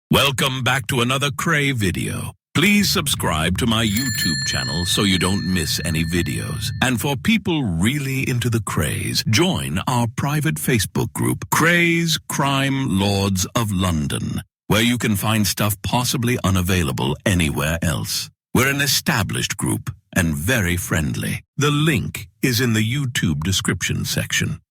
Welcome back to another Kray video. Please subscribe to my YouTube channel so you don't miss any videos. And for people really into the Krays, join our private Facebook group, Krays Crime Lords of London, where you can find stuff possibly unavailable anywhere else. We're an established group and very friendly. The link is in the YouTube description section.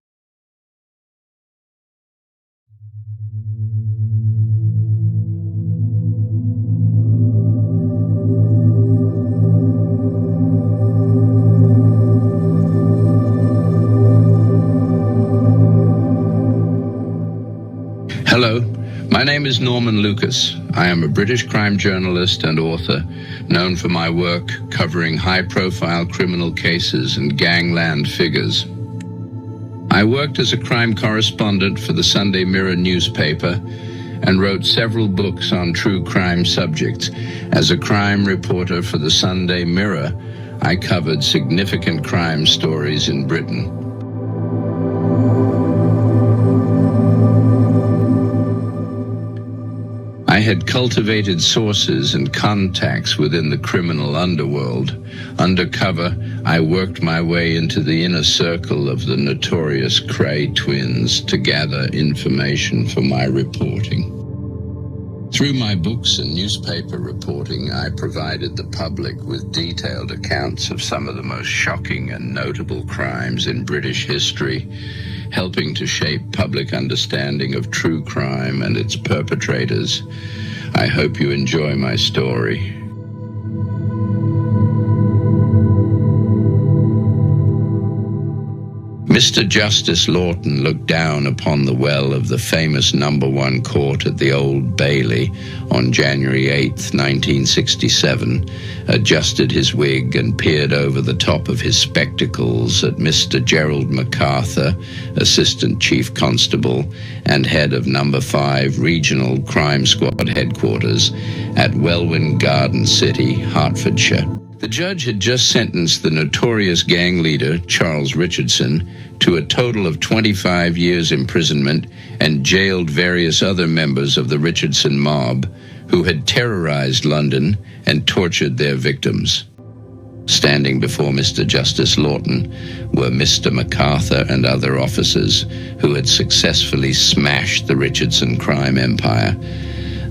Hello, my name is Norman Lucas. I am a British crime journalist and author, known for my work covering high-profile criminal cases and gangland figures. I worked as a crime correspondent for the Sunday Mirror newspaper and wrote several books on true crime subjects. As a crime reporter for the Sunday Mirror, I covered significant crime stories in Britain. I had cultivated sources and contacts within the criminal underworld. Undercover, I worked my way into the inner circle of the notorious Kray twins to gather information for my reporting. Through my books and newspaper reporting, I provided the public with detailed accounts of some of the most shocking and notable crimes in British history, helping to shape public understanding of true crime and its perpetrators. I hope you enjoy my story. Mr. Justice Lawton looked down upon the well of the famous number 1 court at the Old Bailey on January 8, 1967, adjusted his wig and peered over the top of his spectacles at Mr. Gerald MacArthur, Assistant Chief Constable and head of number 5 Regional Crime Squad headquarters at Welwyn Garden City, Hertfordshire. The judge had just sentenced the notorious gang leader, Charles Richardson, to a total of 25 years imprisonment and jailed various other members of the Richardson mob who had terrorized London and tortured their victims. Standing before Mr. Justice Lawton were Mr. MacArthur and other officers who had successfully smashed the Richardson crime empire.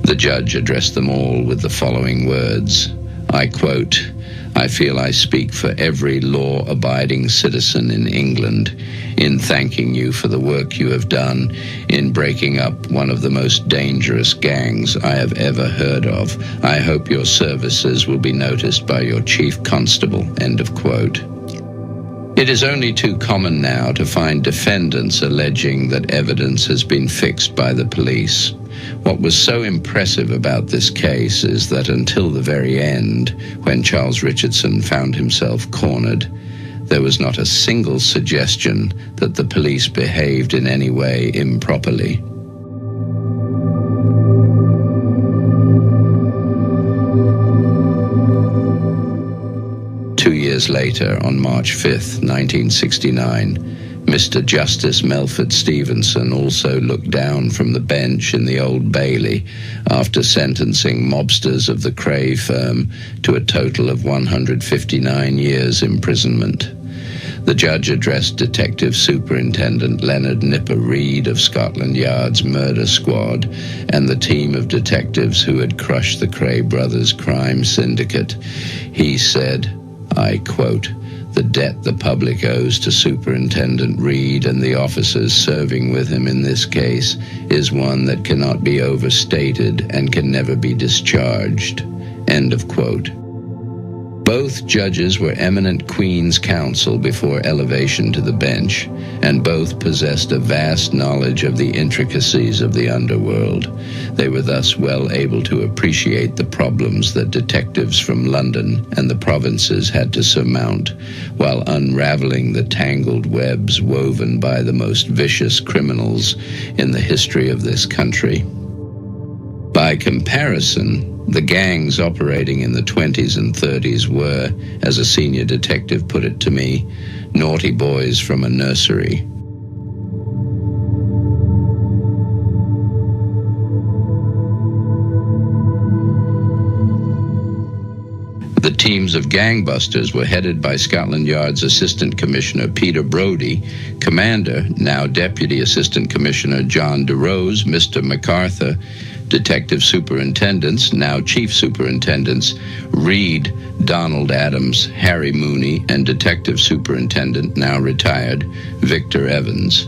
The judge addressed them all with the following words, I quote, "I feel I speak for every law-abiding citizen in England in thanking you for the work you have done in breaking up one of the most dangerous gangs I have ever heard of. I hope your services will be noticed by your chief constable." End of quote. It is only too common now to find defendants alleging that evidence has been fixed by the police. What was so impressive about this case is that until the very end, when Charles Richardson found himself cornered, there was not a single suggestion that the police behaved in any way improperly. Two years later, on March 5th, 1969, Mr. Justice Melford Stevenson also looked down from the bench in the Old Bailey after sentencing mobsters of the Kray firm to a total of 159 years imprisonment. The judge addressed Detective Superintendent Leonard Nipper Reid of Scotland Yard's murder squad and the team of detectives who had crushed the Kray brothers' crime syndicate. He said, I quote, "The debt the public owes to Superintendent Reid and the officers serving with him in this case is one that cannot be overstated and can never be discharged." End of quote. Both judges were eminent Queen's counsel before elevation to the bench, and both possessed a vast knowledge of the intricacies of the underworld. They were thus well able to appreciate the problems that detectives from London and the provinces had to surmount, while unraveling the tangled webs woven by the most vicious criminals in the history of this country. By comparison, the gangs operating in the 20s and 30s were, as a senior detective put it to me, naughty boys from a nursery. Teams of gangbusters were headed by Scotland Yard's Assistant Commissioner Peter Brodie, Commander, now Deputy Assistant Commissioner John DeRose, Mr. MacArthur, Detective Superintendents, now Chief Superintendents, Reed, Donald Adams, Harry Mooney, and Detective Superintendent, now retired, Victor Evans.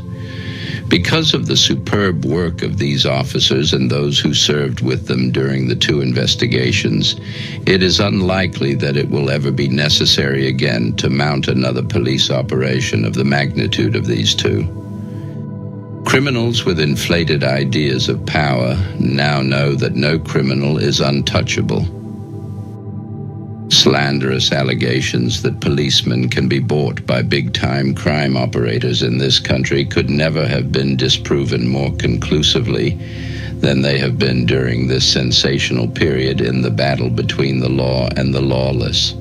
Because of the superb work of these officers and those who served with them during the two investigations, it is unlikely that it will ever be necessary again to mount another police operation of the magnitude of these two. Criminals with inflated ideas of power now know that no criminal is untouchable. Slanderous allegations that policemen can be bought by big-time crime operators in this country could never have been disproven more conclusively than they have been during this sensational period in the battle between the law and the lawless.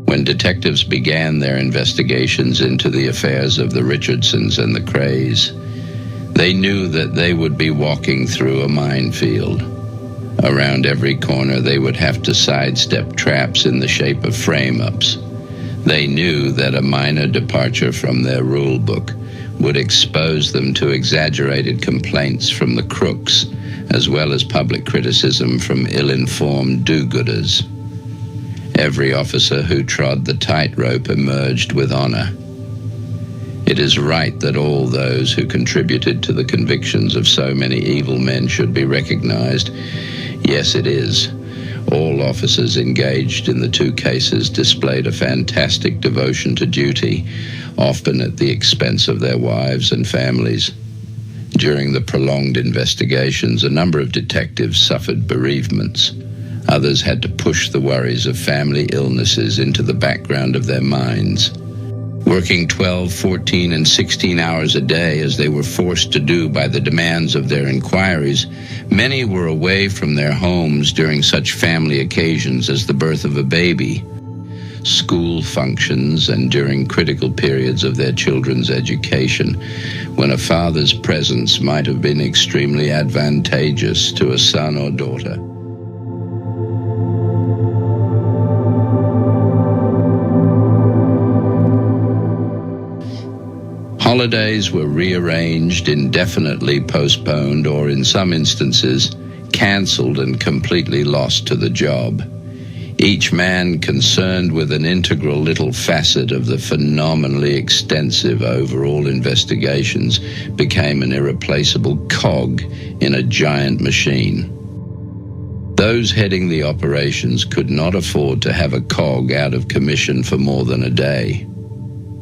When detectives began their investigations into the affairs of the Richardsons and the Krays, they knew that they would be walking through a minefield. Around every corner they would have to sidestep traps in the shape of frame-ups. They knew that a minor departure from their rule book would expose them to exaggerated complaints from the crooks, as well as public criticism from ill-informed do-gooders. Every officer who trod the tightrope emerged with honor. It is right that all those who contributed to the convictions of so many evil men should be recognized. Yes, it is. All officers engaged in the two cases displayed a fantastic devotion to duty, often at the expense of their wives and families. During the prolonged investigations, a number of detectives suffered bereavements. Others had to push the worries of family illnesses into the background of their minds. Working 12, 14, and 16 hours a day, as they were forced to do by the demands of their inquiries, many were away from their homes during such family occasions as the birth of a baby, school functions, and during critical periods of their children's education, when a father's presence might have been extremely advantageous to a son or daughter. Holidays were rearranged, indefinitely postponed, or in some instances, cancelled and completely lost to the job. Each man concerned with an integral little facet of the phenomenally extensive overall investigations became an irreplaceable cog in a giant machine. Those heading the operations could not afford to have a cog out of commission for more than a day.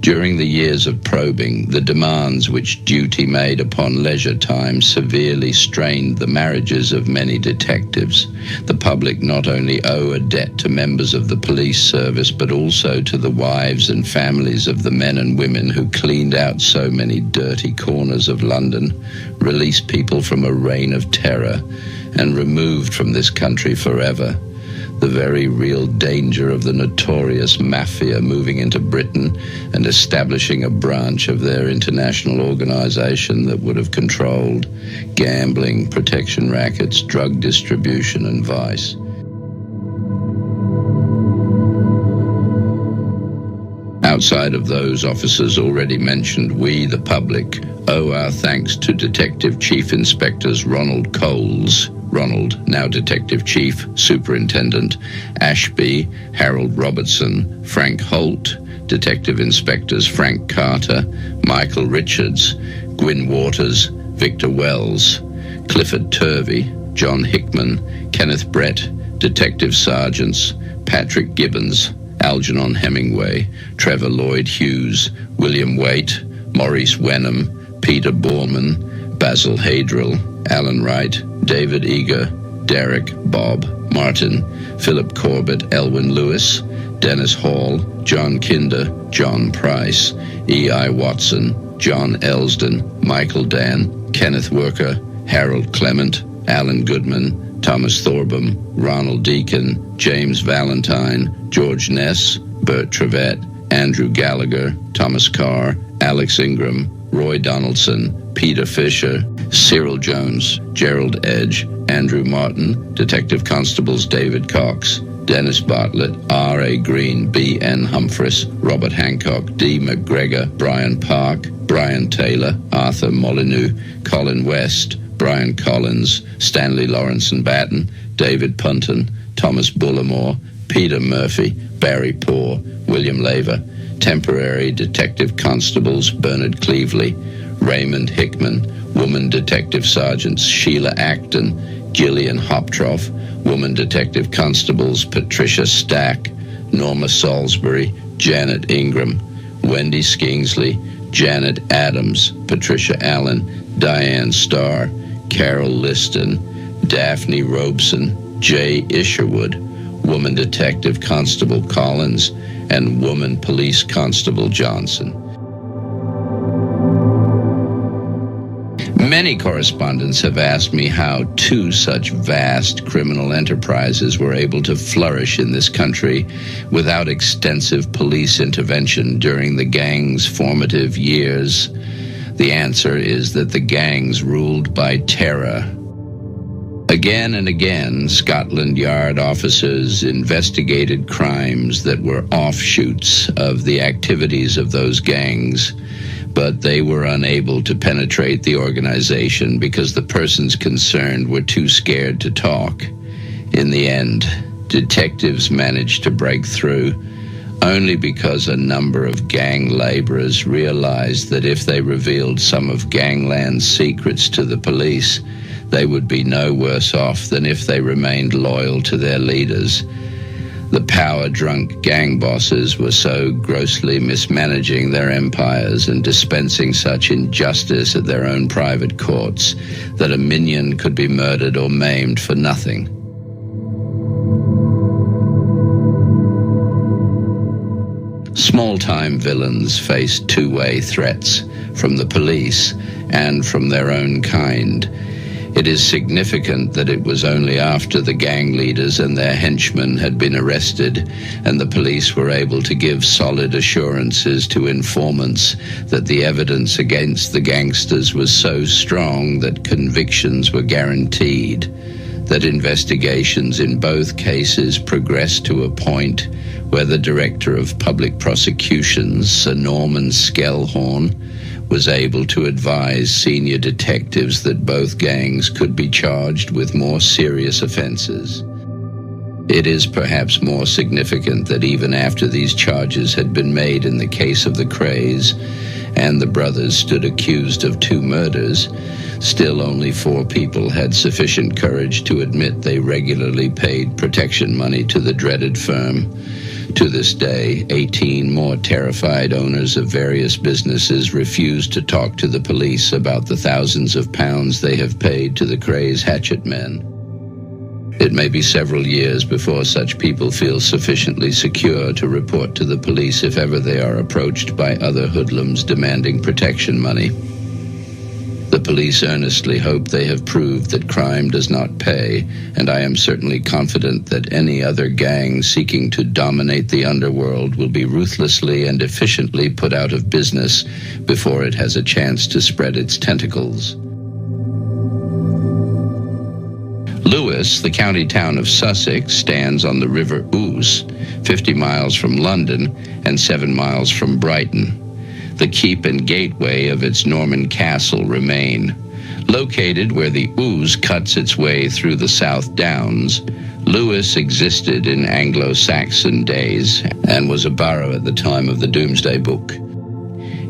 During the years of probing, the demands which duty made upon leisure time severely strained the marriages of many detectives. The public not only owe a debt to members of the police service, but also to the wives and families of the men and women who cleaned out so many dirty corners of London, released people from a reign of terror, and removed from this country forever the very real danger of the notorious mafia moving into Britain and establishing a branch of their international organization that would have controlled gambling, protection rackets, drug distribution, and vice. Outside of those officers already mentioned, we, the public, owe our thanks to Detective Chief Inspectors Ronald Coles, Ronald, now Detective Chief, Superintendent, Ashby, Harold Robertson, Frank Holt, Detective Inspectors Frank Carter, Michael Richards, Gwyn Waters, Victor Wells, Clifford Turvey, John Hickman, Kenneth Brett, Detective Sergeants Patrick Gibbons, Algernon Hemingway, Trevor Lloyd Hughes, William Waite, Maurice Wenham, Peter Borman, Basil Hadrill, Alan Wright, David Eager, Derek, Bob, Martin, Philip Corbett, Elwyn Lewis, Dennis Hall, John Kinder, John Price, E.I. Watson, John Elsden, Michael Dan, Kenneth Worker, Harold Clement, Alan Goodman, Thomas Thorbom, Ronald Deacon, James Valentine, George Ness, Bert Trevette, Andrew Gallagher, Thomas Carr, Alex Ingram, Roy Donaldson, Peter Fisher, Cyril Jones, Gerald Edge, Andrew Martin, Detective Constables David Cox, Dennis Bartlett, R.A. Green, B.N. Humphreys, Robert Hancock, D. McGregor, Brian Park, Brian Taylor, Arthur Molyneux, Colin West, Brian Collins, Stanley Lawrence and Batten, David Punton, Thomas Bullimore, Peter Murphy, Barry Poor, William Laver, Temporary Detective Constables Bernard Cleveley, Raymond Hickman, Woman Detective Sergeants Sheila Acton, Gillian Hoptroff, Woman Detective Constables Patricia Stack, Norma Salisbury, Janet Ingram, Wendy Skingsley, Janet Adams, Patricia Allen, Diane Starr, Carol Liston, Daphne Robeson, Jay Isherwood, Woman Detective Constable Collins, and Woman Police Constable Johnson. Many correspondents have asked me how two such vast criminal enterprises were able to flourish in this country without extensive police intervention during the gang's formative years. The answer is that the gangs ruled by terror. Again and again, Scotland Yard officers investigated crimes that were offshoots of the activities of those gangs, but they were unable to penetrate the organization because the persons concerned were too scared to talk. In the end, detectives managed to break through, only because a number of gang laborers realized that if they revealed some of gangland's secrets to the police, they would be no worse off than if they remained loyal to their leaders. The power-drunk gang bosses were so grossly mismanaging their empires and dispensing such injustice at their own private courts that a minion could be murdered or maimed for nothing. Small-time villains faced two-way threats from the police and from their own kind. It is significant that it was only after the gang leaders and their henchmen had been arrested and the police were able to give solid assurances to informants that the evidence against the gangsters was so strong that convictions were guaranteed, that investigations in both cases progressed to a point where the Director of Public Prosecutions, Sir Norman Skellhorn, was able to advise senior detectives that both gangs could be charged with more serious offenses. It is perhaps more significant that even after these charges had been made in the case of the Krays, and the brothers stood accused of 2 murders, still only 4 people had sufficient courage to admit they regularly paid protection money to the dreaded firm. To this day, 18 more terrified owners of various businesses refuse to talk to the police about the thousands of pounds they have paid to the Krays hatchet men. It may be several years before such people feel sufficiently secure to report to the police if ever they are approached by other hoodlums demanding protection money. The police earnestly hope they have proved that crime does not pay, and I am certainly confident that any other gang seeking to dominate the underworld will be ruthlessly and efficiently put out of business before it has a chance to spread its tentacles. Lewes, the county town of Sussex, stands on the River Ouse, 50 miles from London and 7 miles from Brighton. The keep and gateway of its Norman castle remain. Located where the Ouse cuts its way through the South Downs, Lewes existed in Anglo-Saxon days and was a borough at the time of the Domesday Book.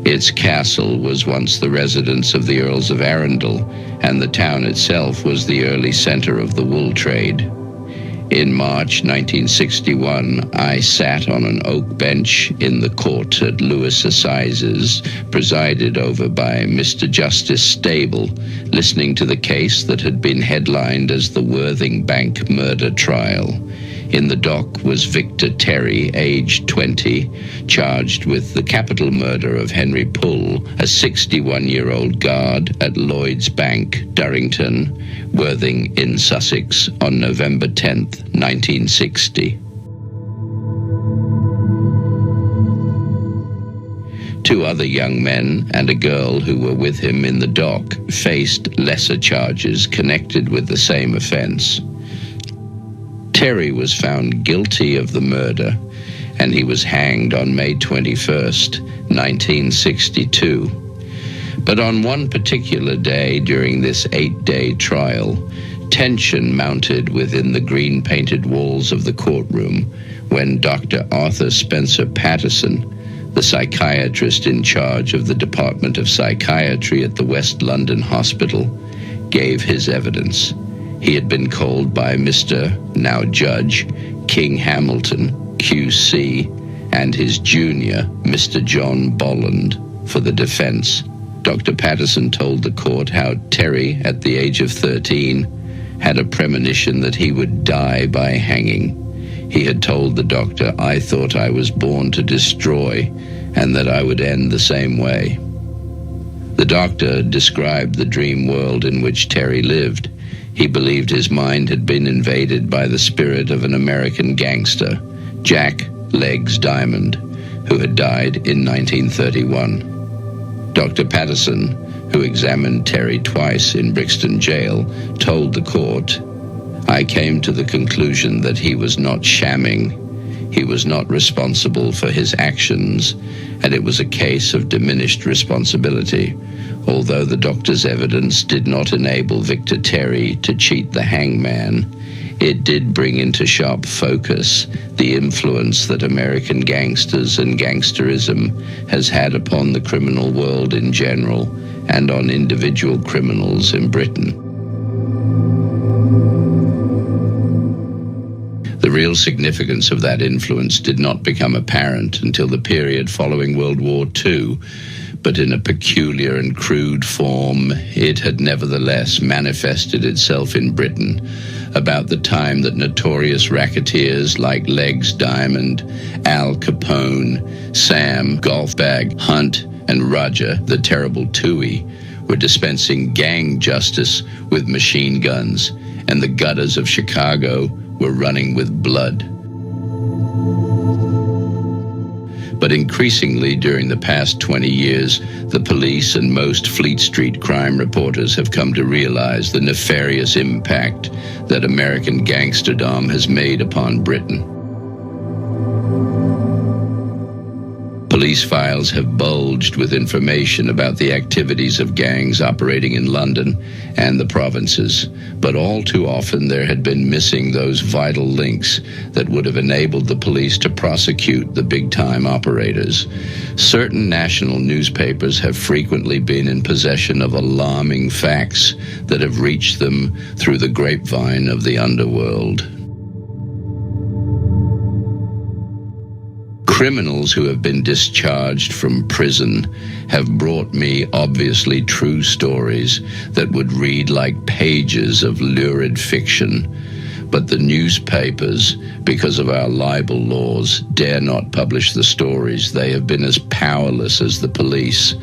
Its castle was once the residence of the Earls of Arundel, and the town itself was the early center of the wool trade. In March 1961, I sat on an oak bench in the court at Lewes Assizes, presided over by Mr. Justice Stable, listening to the case that had been headlined as the Worthing Bank murder trial. In the dock was Victor Terry, aged 20, charged with the capital murder of Henry Pull, a 61-year-old guard at Lloyd's Bank, Durrington, Worthing in Sussex, on November 10th, 1960. Two other young men and a girl who were with him in the dock faced lesser charges connected with the same offense. Terry was found guilty of the murder, and he was hanged on May 21st, 1962. But on one particular day during this 8-day trial, tension mounted within the green-painted walls of the courtroom when Dr. Arthur Spencer Patterson, the psychiatrist in charge of the Department of Psychiatry at the West London Hospital, gave his evidence. He had been called by Mr., now Judge, King Hamilton, QC, and his junior, Mr. John Bolland, for the defense. Dr. Patterson told the court how Terry, at the age of 13, had a premonition that he would die by hanging. He had told the doctor, "I thought I was born to destroy, and that I would end the same way." The doctor described the dream world in which Terry lived. He believed his mind had been invaded by the spirit of an American gangster, Jack Legs Diamond, who had died in 1931. Dr. Patterson, who examined Terry twice in Brixton Jail, told the court, "I came to the conclusion that he was not shamming. He was not responsible for his actions, and it was a case of diminished responsibility. Although the doctor's evidence did not enable Victor Terry to cheat the hangman, it did bring into sharp focus the influence that American gangsters and gangsterism has had upon the criminal world in general and on individual criminals in Britain." The real significance of that influence did not become apparent until the period following World War II, but in a peculiar and crude form, it had nevertheless manifested itself in Britain about the time that notorious racketeers like Legs Diamond, Al Capone, Sam, Golfbag, Hunt, and Roger, the Terrible Toohey, were dispensing gang justice with machine guns, and the gutters of Chicago were running with blood. But increasingly during the past 20 years, the police and most Fleet Street crime reporters have come to realize the nefarious impact that American gangsterdom has made upon Britain. Police files have bulged with information about the activities of gangs operating in London and the provinces, but all too often there had been missing those vital links that would have enabled the police to prosecute the big-time operators. Certain national newspapers have frequently been in possession of alarming facts that have reached them through the grapevine of the underworld. Criminals who have been discharged from prison have brought me obviously true stories that would read like pages of lurid fiction. But the newspapers, because of our libel laws, dare not publish the stories. They have been as powerless as the police.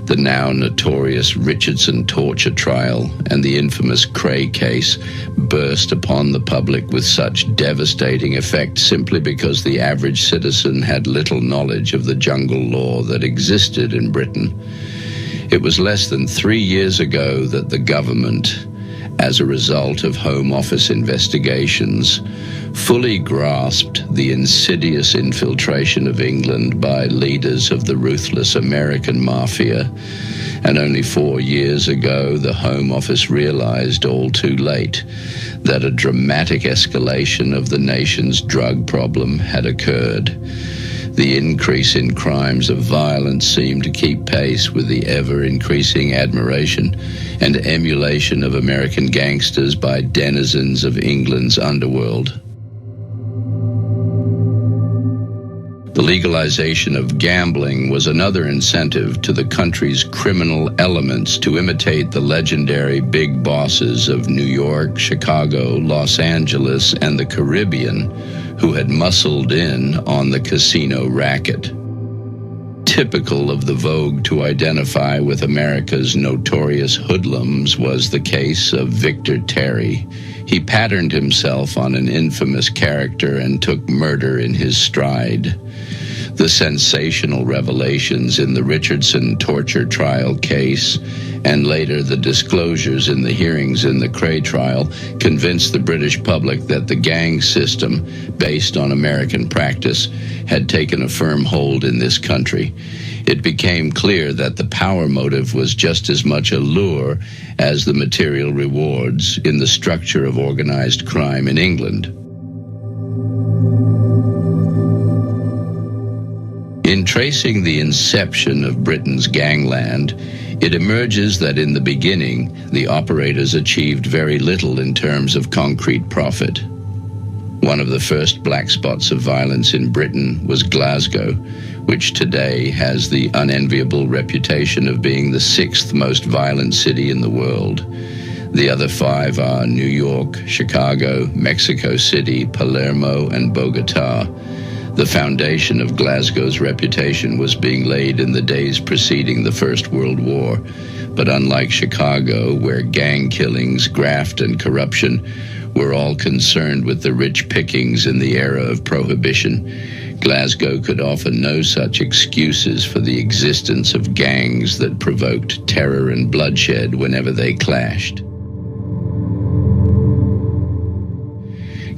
The now notorious Richardson torture trial and the infamous Kray case burst upon the public with such devastating effect simply because the average citizen had little knowledge of the jungle law that existed in Britain. It was less than 3 years ago that the government, as a result of Home Office investigations, fully grasped the insidious infiltration of England by leaders of the ruthless American mafia. And only 4 years ago, the Home Office realized all too late that a dramatic escalation of the nation's drug problem had occurred. The increase in crimes of violence seemed to keep pace with the ever-increasing admiration and emulation of American gangsters by denizens of England's underworld. The legalization of gambling was another incentive to the country's criminal elements to imitate the legendary big bosses of New York, Chicago, Los Angeles, and the Caribbean, who had muscled in on the casino racket. Typical of the vogue to identify with America's notorious hoodlums was the case of Victor Terry. He patterned himself on an infamous character and took murder in his stride. The sensational revelations in the Richardson torture trial case, and later the disclosures in the hearings in the Kray trial, convinced the British public that the gang system, based on American practice, had taken a firm hold in this country. It became clear that the power motive was just as much a lure as the material rewards in the structure of organized crime in England. In tracing the inception of Britain's gangland, it emerges that in the beginning, the operators achieved very little in terms of concrete profit. One of the first black spots of violence in Britain was Glasgow, which today has the unenviable reputation of being the 6th most violent city in the world. The other 5 are New York, Chicago, Mexico City, Palermo, and Bogota. The foundation of Glasgow's reputation was being laid in the days preceding the First World War. But unlike Chicago, where gang killings, graft, and corruption were all concerned with the rich pickings in the era of Prohibition, Glasgow could offer no such excuses for the existence of gangs that provoked terror and bloodshed whenever they clashed.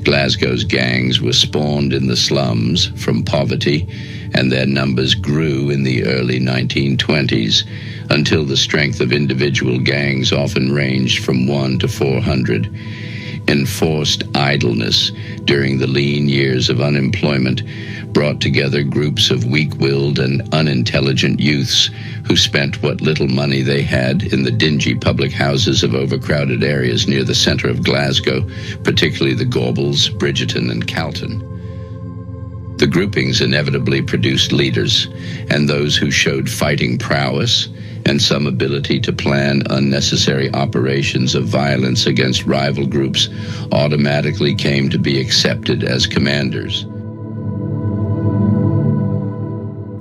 Glasgow's gangs were spawned in the slums from poverty, and their numbers grew in the early 1920s until the strength of individual gangs often ranged from 1 to 400. Enforced idleness during the lean years of unemployment brought together groups of weak-willed and unintelligent youths who spent what little money they had in the dingy public houses of overcrowded areas near the center of Glasgow, particularly the Gorbals, Bridgeton, and Calton. The groupings inevitably produced leaders, and those who showed fighting prowess and some ability to plan unnecessary operations of violence against rival groups automatically came to be accepted as commanders.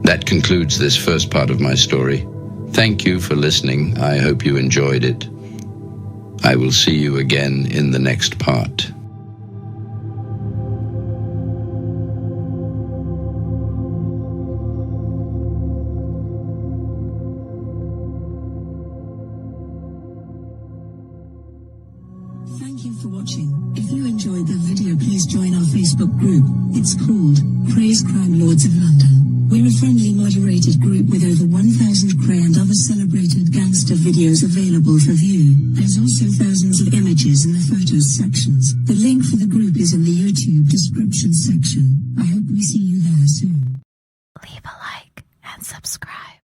That concludes this first part of my story. Thank you for listening. I hope you enjoyed it. I will see you again in the next part. Thank you for watching. If you enjoyed the video, please join our Facebook group. It's called Krays Crime Lords of London. We're a friendly moderated group with over 1,000 Kray and other celebrated gangster videos available for view. There's also thousands of images in the photos sections. The link for the group is in the YouTube description section. I hope we see you there soon. Leave a like and subscribe.